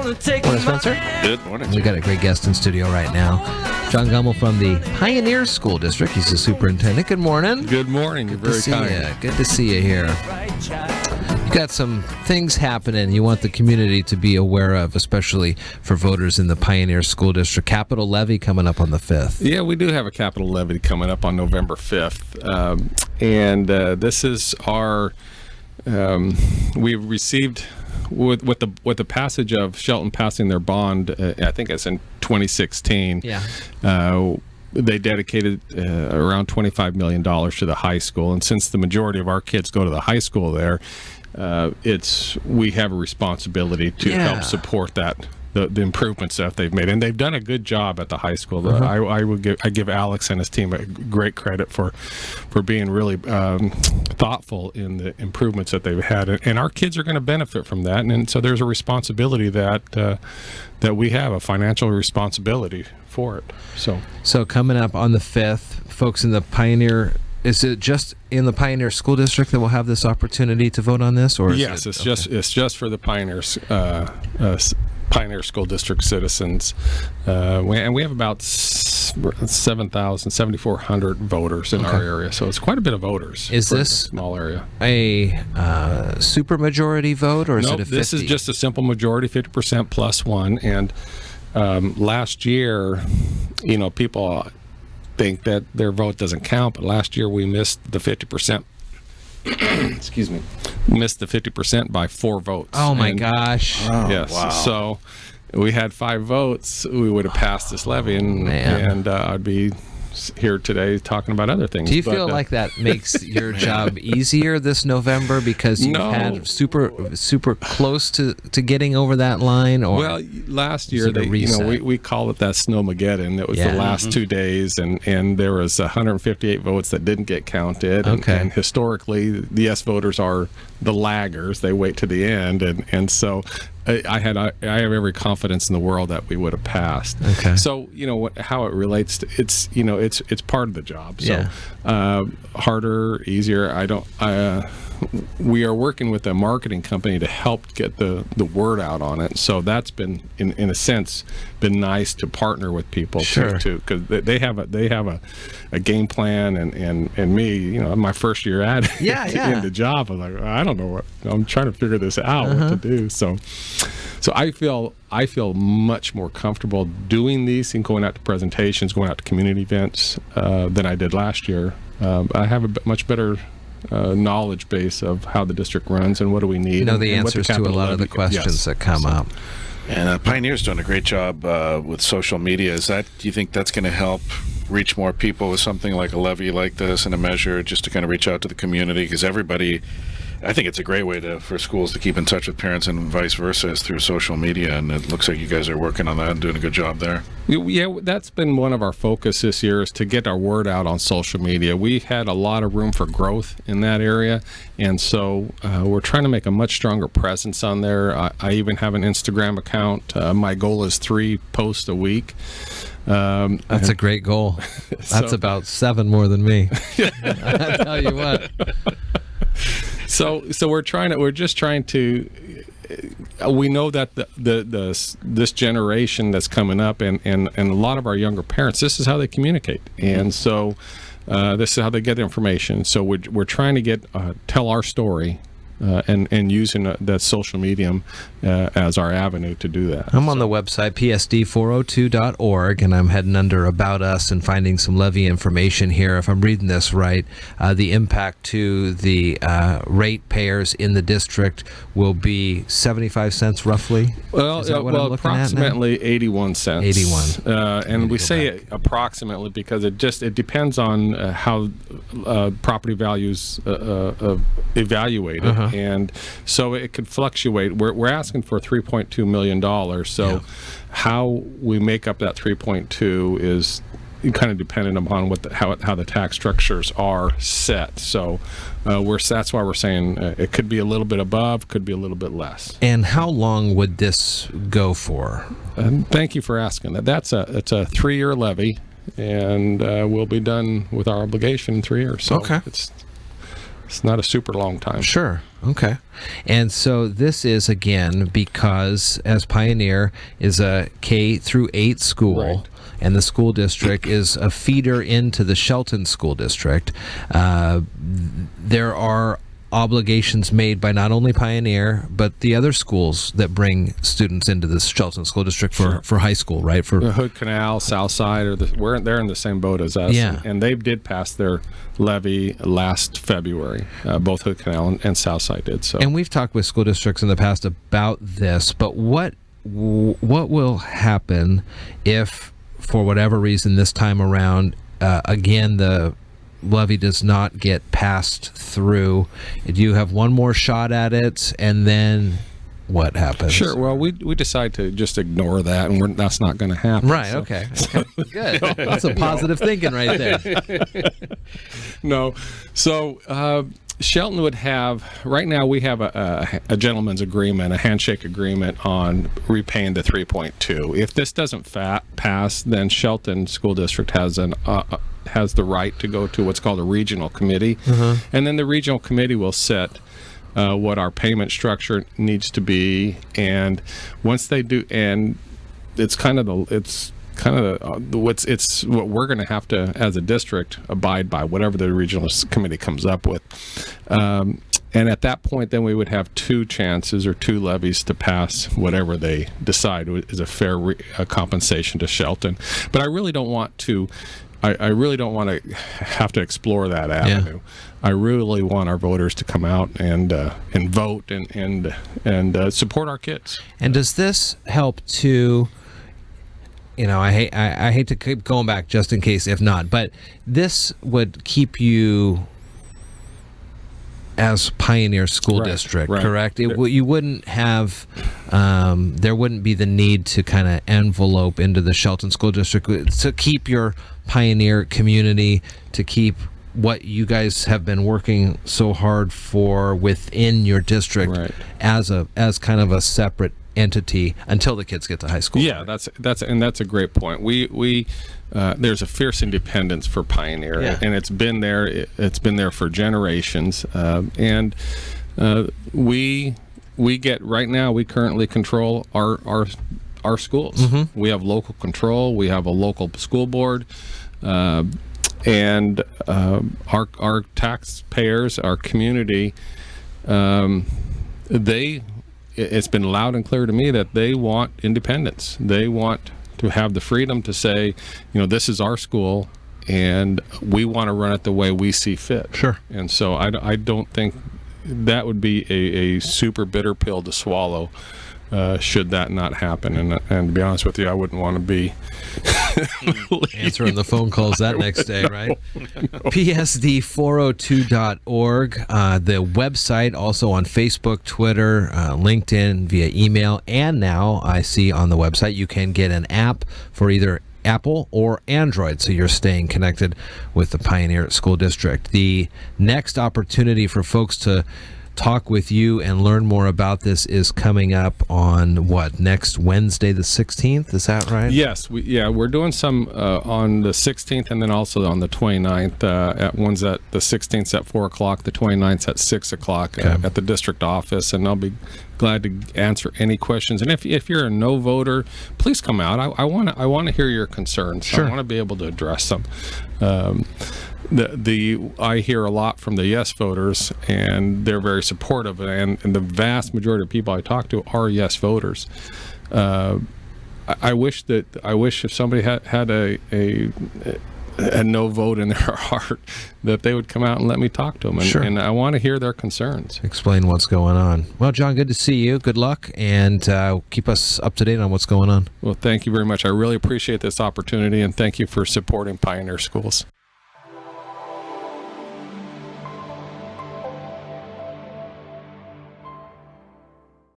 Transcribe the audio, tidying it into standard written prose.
Morning, Spencer. Good morning. We got a great guest in studio right now. John Gummel from the Pioneer School District. He's the superintendent. Good morning. Good morning. You're very kind. Good to see you here. You got some things happening you want the community to be aware of, especially for voters in the Pioneer School District. Capital levy coming up on the 5th. Yeah, we do have a capital levy coming up on November 5th. This is our, we've received, with the passage of Shelton passing their bond, I think it's in 2016. Yeah. They dedicated around $25 million to the high school, and since the majority of our kids go to the high school there, we have a responsibility to help support that. The improvements that they've made, and they've done a good job at the high school. I give Alex and his team a great credit for being really thoughtful in the improvements that they've had, and our kids are going to benefit from that. And so there's a responsibility that we have, a financial responsibility for it. So coming up on the 5th, folks in the Pioneer. Is it just in the Pioneer School District that will have this opportunity to vote on this, or yes, it's just for the Pioneers. Pioneer School District citizens, and we have about 7,400 voters in our area, so it's quite a bit of voters. Is this a small area a supermajority vote, or is it a 50? This is just a simple majority, 50% plus one. And last year, people think that their vote doesn't count, but last year we missed the 50%. Excuse me. Missed the 50% by 4 votes. Oh my gosh! Oh, yes. Wow. So we had 5 votes. We would have passed this levy, and I'd be here today talking about other things. Do you feel like that makes your job easier this November because you've had super close to getting over that line? Or well, last year we call it that snowmageddon. It was the last 2 days, and there was 158 votes that didn't get counted. And historically, the yes voters are the laggers. They wait to the end, and so I have every confidence in the world that we would have passed. Okay. So how it relates to it's part of the job. So harder, easier. We are working with a marketing company to help get the word out on it. So that's been in a sense been nice to partner with people too, because they have a game plan, and me, my first year at in the job, I'm like, I don't know I'm trying to figure this out what to do. So I feel much more comfortable doing these and going out to presentations, going out to community events than I did last year. I have a much better knowledge base of how the district runs and what do we need. The answers to a lot of the questions that come up. And Pioneer's doing a great job with social media. Do you think that's going to help reach more people with something like a levy like this and a measure, just to kind of reach out to the community? Because I think it's a great way for schools to keep in touch with parents and vice versa is through social media, and it looks like you guys are working on that and doing a good job there. Yeah, that's been one of our focus this year, is to get our word out on social media. We had a lot of room for growth in that area, and so we're trying to make a much stronger presence on there. I even have an Instagram account. My goal is 3 posts a week. That's a great goal. That's about 7 more than me. I tell you what. So we're just trying to. We know that this generation that's coming up, and a lot of our younger parents, this is how they communicate, and so this is how they get information. So we're trying to tell our story. And using that social medium as our avenue to do that. I'm on the website, psd402.org, and I'm heading under About Us and finding some levy information here. If I'm reading this right, the impact to the ratepayers in the district will be 75 cents roughly? Well, approximately 81 cents. 81. And we say approximately because it depends on how property values evaluated. And so it could fluctuate. We're asking for $3.2 million. So how we make up that 3.2 is kind of dependent upon how the tax structures are set. So that's why we're saying it could be a little bit above, could be a little bit less. And how long would this go for? Thank you for asking that. It's a 3-year levy, and we'll be done with our obligation in 3 years. So It's not a super long time. Sure. Okay. And so this is, again, because as Pioneer is a K through 8 school, right, and the school district is a feeder into the Shelton School District, there are obligations made by not only Pioneer but the other schools that bring students into the Shelton School District for high school, right? For the Hood Canal, Southside, they're in the same boat as us. Yeah. And they did pass their levy last February. Both Hood Canal and Southside did. So. And we've talked with school districts in the past about this, but what will happen if, for whatever reason, this time around, again, the levy does not get passed through? Do you have one more shot at it, and then what happens? Sure. Well, we decide to just ignore that, and that's not going to happen. Right. So. Okay. Good. That's some positive thinking right there. No. So Shelton would have, right now we have a gentleman's agreement, a handshake agreement on repaying the 3.2. If this doesn't pass, then Shelton School District has the right to go to what's called a regional committee, and then the regional committee will set what our payment structure needs to be, and once they do, and it's what we're going to have to, as a district, abide by whatever the regional committee comes up with, and at that point, then we would have two chances or two levies to pass whatever they decide is a fair compensation to Shelton. But I really don't want to. I really don't want to have to explore that avenue. Yeah. I really want our voters to come out and vote and support our kids. And does this help to? I hate to keep going back just in case if not, but this would keep you as Pioneer School District, right, correct? You wouldn't have, there wouldn't be the need to kind of envelope into the Shelton School District to keep your Pioneer community, to keep what you guys have been working so hard for within your district, right, as kind of a separate entity until the kids get to high school. Yeah, that's a great point. We there's a fierce independence for Pioneer, yeah, and it's been there. It's been there for generations, and we get right now. We currently control our schools. Mm-hmm. We have local control. We have a local school board, and our taxpayers, our community, it's been loud and clear to me that they want independence. They want to have the freedom to say, this is our school, and we want to run it the way we see fit. Sure. And so I don't think that would be a super bitter pill to swallow should that not happen. And to be honest with you, I wouldn't want to be answering the phone calls that next day, right? PSD402.org, the website, also on Facebook, Twitter, LinkedIn, via email, and now I see on the website you can get an app for either Apple or Android, so you're staying connected with the Pioneer School District. The next opportunity for folks to talk with you and learn more about this is coming up on next Wednesday the 16th, is that right? Yes, we're doing some on the 16th and then also on the 29th. One's at the 16th at 4 o'clock, the 29th at 6 o'clock at the district office, and I'll be glad to answer any questions. And if you're a no voter, please come out. I want to hear your concerns. Sure. I want to be able to address them. I hear a lot from the yes voters, and they're very supportive, and the vast majority of people I talk to are yes voters. I wish if somebody had a no vote in their heart, that they would come out and let me talk to them, and, sure, and I want to hear their concerns. Explain what's going on. Well, John, good to see you. Good luck, and keep us up to date on what's going on. Well, thank you very much. I really appreciate this opportunity, and thank you for supporting Pioneer Schools.